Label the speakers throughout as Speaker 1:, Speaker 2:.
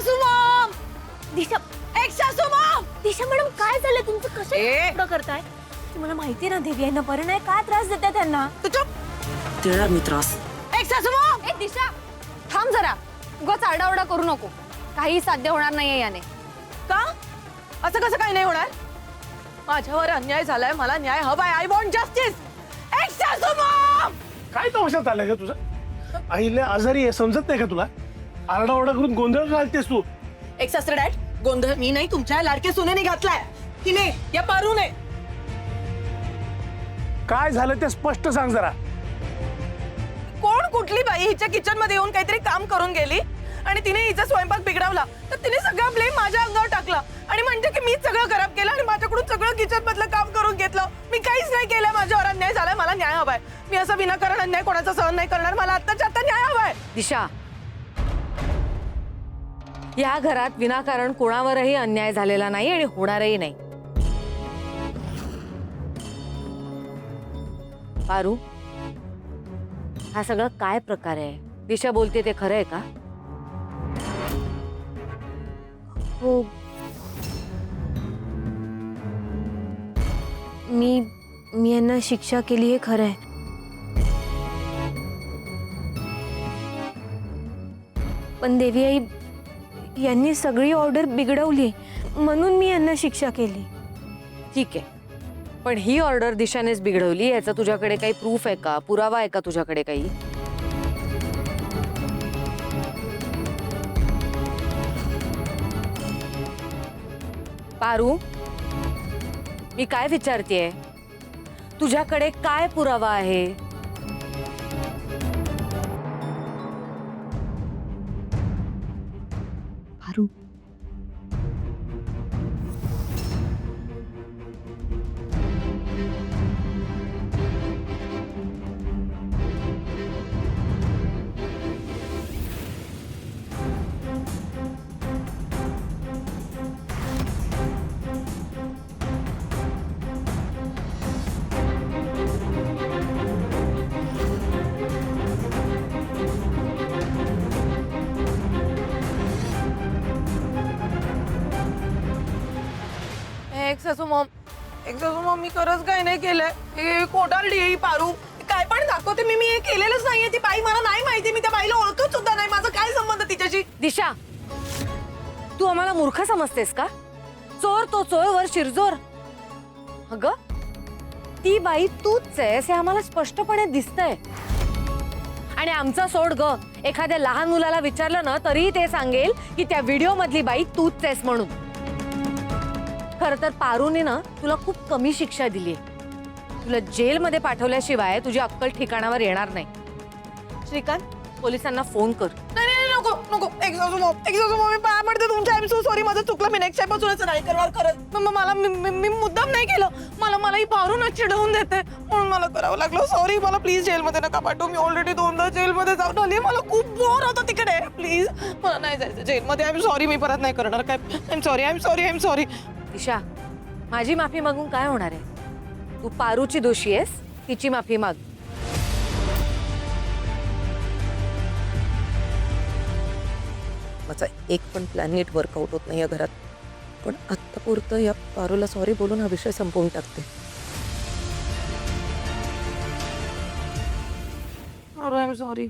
Speaker 1: सासू मॉम,
Speaker 2: दिशा
Speaker 1: एक सासू मॉम.
Speaker 2: दिशा मॅडम काय झालं तुमचं? कसं करताय? तुम्हाला माहिती ना देवी यांना बरं नाही, काय त्रास देताय त्यांना?
Speaker 1: तू चुप.
Speaker 3: देणार मी त्रास.
Speaker 1: एक सासू मॉम.
Speaker 4: ए दिशा थांब जरा, उगाच आरडाओरडा करू नको. काही साध्य होणार नाहीये याने.
Speaker 1: का असं कसं काही नाही होणार? माझ्यावर अन्याय झालाय, मला न्याय हवाय. I want justice. एक सासू मॉम.
Speaker 5: काय तमाशा चाललाय का तुझा? आईला आजारी आहे समजत नाही का तुला? आरडाओरडा करून गोंधळ घालतेस तू.
Speaker 1: एक सासरे डॅड, गोंधळ मी नाही, तुमच्या लाडक्या सुनेने घातलाय. तिने या पारूने.
Speaker 5: काय झालं ते स्पष्ट सांग जरा.
Speaker 1: कोण कुठली बाई हिच्या किचन मध्ये येऊन काहीतरी काम करून गेली आणि तिने हिचा स्वयंपाक बिघडवला, तर तिने सगळा ब्लेम माझ्या अंगावर टाकला आणि म्हणते की मी सगळं खराब केलं आणि माझ्याकडून सगळं किचन मधलं काम करून घेतलं. मी काहीच नाही केलं, माझ्यावर अन्याय झालाय, मला न्याय हवाय. मी असं विनाकारण अन्याय कोणाचा सहन नाही करणार. मला आत्ताच्या आता न्याय हवाय.
Speaker 4: दिशा, या घरात विनाकारण कोणावरही अन्याय झालेला नाही आणि होणारही नाही. पारू, हा सगळं काय प्रकार आहे? दिशा बोलते ते खरं आहे का?
Speaker 2: हो, मी यांना शिक्षा केली हे खरं आहे. पण देवी आई यांनी सगळी ऑर्डर बिघडवली म्हणून मी यांना शिक्षा केली.
Speaker 4: ठीक आहे, पण ही ऑर्डर दिशानेच बिघडवली याचा तुझ्याकडे काही प्रूफ आहे का? पुरावा आहे का तुझ्याकडे काही? पारू, मी काय विचारतेय, तुझ्याकडे काय पुरावा आहे?
Speaker 2: पारू,
Speaker 1: एक सासू मॉम, मी खरंच काही नाही केलंय. हे कोटारडी ही पारू. काय पण दाखवते मी हे केलेलंच नाहीये. ती बाई मला नाही माहिती, मी त्या बाईला ओळखत सुद्धा नाही. माझा काय संबंध तिच्याशी?
Speaker 4: दिशा, तू आम्हाला मूर्ख समजतेस का? चोर तो चोर वर शिरजोर. अगं, ती बाई तूच आहेस हे आम्हाला स्पष्टपणे दिसतंय. आणि आमचं सोड ग, एखाद्या लहान मुलाला विचारलं ना तरी ते सांगेल की त्या व्हिडिओ मधली बाई तूच आहेस म्हणून. खर तर पारूने ना तुला खूप कमी शिक्षा दिली. तुला जेलमध्ये पाठवल्याशिवाय तुझी अक्कल ठिकाणावर येणार नाही. श्रीकांत, पोलिसांना फोन कर.
Speaker 1: नाही नको. एक सासू मॉम, मी पाया पडते तुमच्या. I am so sorry. माझं चुकलं. मी नेक्स्ट टाइम पासून असं नाही करणार खरंच. मला मी मुद्दाम नाही केलं. मला ही पारून चिडवून देते म्हणून मला करावं लागलं. सॉरी. मला प्लीज जेलमध्ये नका पाठवू. मी ऑलरेडी 2दा जेलमध्ये जाऊन आली. मला खूप बोर होतं तिकडे. प्लीज मला नाही जायचं जेलमध्ये. I am sorry. मी परत नाही करणार काय. I am sorry.
Speaker 4: दिशा, माझी माफी मागून काय होणार आहे? तू पारूची दोषी आहेस, तिची माफी माग.
Speaker 3: माझा एक पण प्लॅन नीट वर्कआउट होत नाही या घरात. पण आत्तापुरतं या पारूला सॉरी बोलून हा विषय संपवून टाकते.
Speaker 1: I am sorry.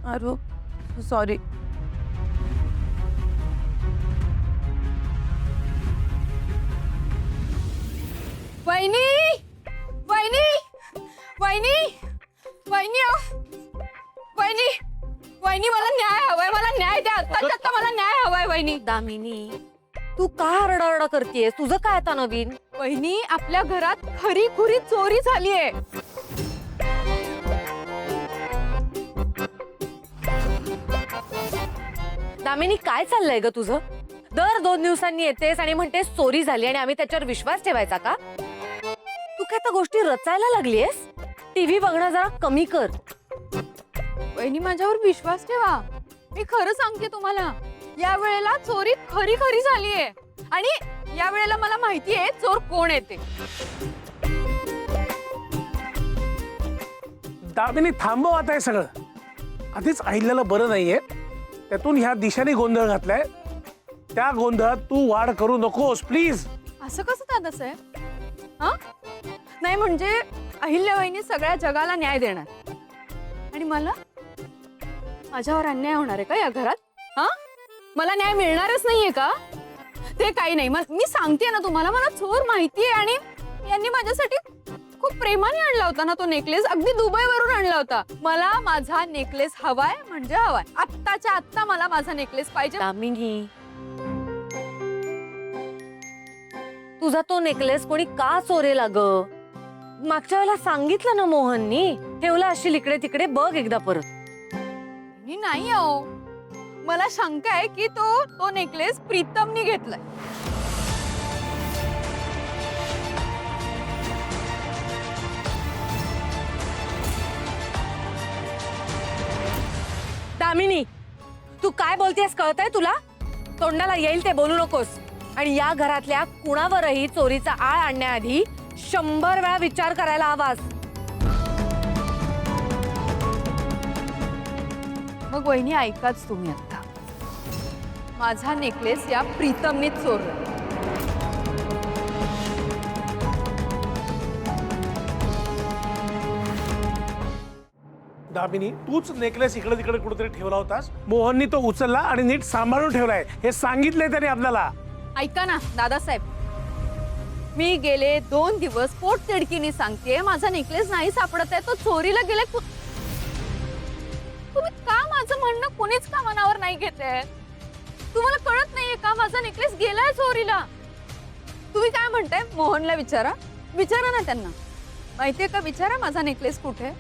Speaker 1: आरो सॉरी.
Speaker 4: वहिनी, वहिनी, वहिनी, वहिनी, वहिनी, वहिनी, मला न्याय हवाय. मला न्याय द्या. आता मला न्याय हवाय वहिनी. दामिनी, तू का आरडाओरडा करतेयस? तुझं काय आता नवीन? वहिनी, आपल्या घरात खरी खुरी चोरी झालीये. दामिनी, काय चाललंय ग तुझं? दर 2 दिवसांनी येतेस आणि म्हणतेस चोरी झाली आणि आम्ही त्याच्यावर विश्वास ठेवायचा का? तू काय त्या गोष्टी रचायला लागलीयस? टीव्ही बघणं जरा कमी कर.
Speaker 6: वहिनी, माझ्यावर विश्वास ठेवा. मी खरं सांगते तुम्हाला, या वेळेला चोरी खरी खरी झालीये आणि या वेळेला मला माहितीये चोर कोण येते.
Speaker 5: दामिनी थांबव आता हे सगळं. आधीच अहिल्याला बरं नाहीये, त्यातून ह्या दिशाने गोंधळ घातलाय. त्या गोंधळात तू वाढ करू नकोस प्लीज.
Speaker 6: असं कसं दादासाहेब? हा नाही म्हणजे अहिल्याबाईंनी सगळ्या जगाला न्याय देणार आणि मला माझ्यावर अन्याय होणार आहे का या घरात? हा मला न्याय मिळणारच नाहीये का? ते काही नाही. मी सांगते ना तुम्हाला, मला चोर माहितीये आणि यांनी माझ्यासाठी खूप प्रेमाने आणला होता ना तो नेकलेस. अगदी दुबईवरून आणला होता. मला माझा नेकलेस हवाय म्हणजे हवाय. आत्ताच्या आत्ता मला माझा नेकलेस पाहिजे.
Speaker 4: दामिनी, तुझा तो नेकलेस कोणी का चोरेल अगं? मागच्या वेळेला सांगितलं ना मोहननी, ठेवला असशील इकडे तिकडे, बघ एकदा परत.
Speaker 6: मी नाही अहो, मला शंका आहे की तो नेकलेस प्रीतमनी घेतलाय.
Speaker 4: दामिनी, तू काय बोलतेस कळतंय तुला? तोंडाला येईल ते बोलू नकोस. आणि या घरातल्या कुणावरही चोरीचा आळ आणण्याआधी 100 वेळा विचार करायला हवास.
Speaker 6: मग वहिनी ऐकाच तुम्ही आता, माझा नेकलेस या प्रीतमनीच चोरला.
Speaker 5: दामिनी, तूच नेकलेस इकडे तिकडे कुठेतरी ठेवला होतास. मोहननी तो उचलला आणि नीट सांभाळून ठेवलाय हे सांगितलंय त्याने आपल्याला.
Speaker 6: ऐका ना दादासाहेब, मी गेले 2 दिवस पोटतिडकीने सांगतेय माझा नेकलेस नाही सापडत आहे, तो चोरीला गेलाय. तुम्ही का माझं म्हणणं कोणीच का मनावर नाही घेते? तुम्हाला कळत नाहीये का माझा नेकलेस गेलाय चोरीला? तुम्ही काय म्हणताय? मोहनला विचारा ना त्यांना. माहितीये का, विचारा माझा नेकलेस कुठे.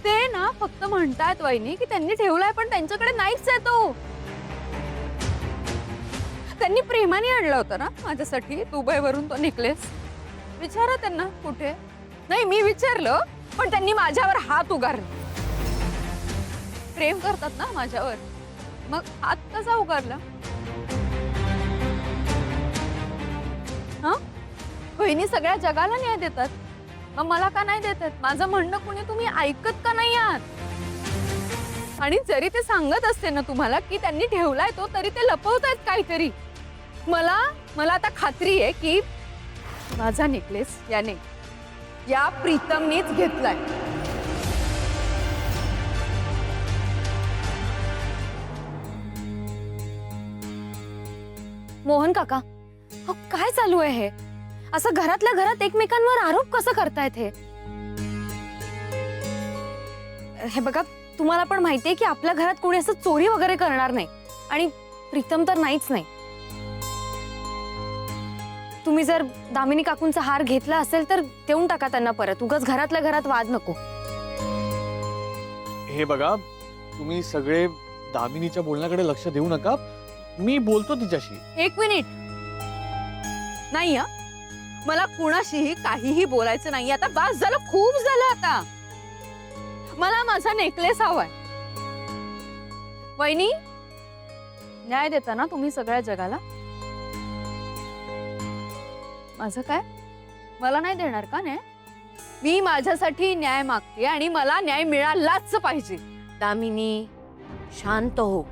Speaker 6: ते ना फक्त म्हणतात वहिनी की त्यांनी ठेवलाय पण त्यांच्याकडे नाहीच आहे तो. त्यांनी प्रेमाने आणला होता ना माझ्यासाठी दुबईवरून तो नेकलेस. विचारा त्यांना कुठे. नाही मी विचारलं पण त्यांनी माझ्यावर हात उगारला. प्रेम करतात ना माझ्यावर, मग हात कसा उगारला? हा बहिणी सगळ्या जगाला न्याय देतात, मग मला का नाही देतात? माझं म्हणणं कुणी तुम्ही ऐकत का नाही आहात? आणि जरी ते सांगत असते ना तुम्हाला की त्यांनी ठेवलाय तो, तरी ते लपवतायत काहीतरी. मला आता खात्री आहे की माझा नेकलेस याने या प्रीतमनीच घेतलाय.
Speaker 2: मोहन काका, अहो, काय चालू आहे हे? असं घरातल्या घरात एकमेकांवर आरोप कसं करतायत हे बघा, तुम्हाला पण माहितीये की आपल्या घरात कोणी असं चोरी वगैरे करणार नाही आणि प्रीतम तर नाहीच नाही. तुम्ही जर दामिनी काकूंचा हार घेतला असेल तर देऊन टाका त्यांना परत. उगाच घरातल्या घरात वाद नको.
Speaker 7: हे बघा, तुम्ही सगळे दामिनीच्या बोलण्याकडे लक्ष देऊ नका. मी बोलतो तिच्याशी.
Speaker 6: 1 मिनिट नाही हा, मला कुणाशीही काहीही बोलायचं नाही आता. बस झालं, खूप झालं आता. मला माझा नेकलेस हवाय. वहिनी, न्याय देता ना तुम्ही सगळ्या जगाला? माझं काय, मला नाही देणार का न्याय? मी माझ्यासाठी न्याय मागते आणि मला न्याय मिळालाच पाहिजे.
Speaker 4: दामिनी, शांत हो.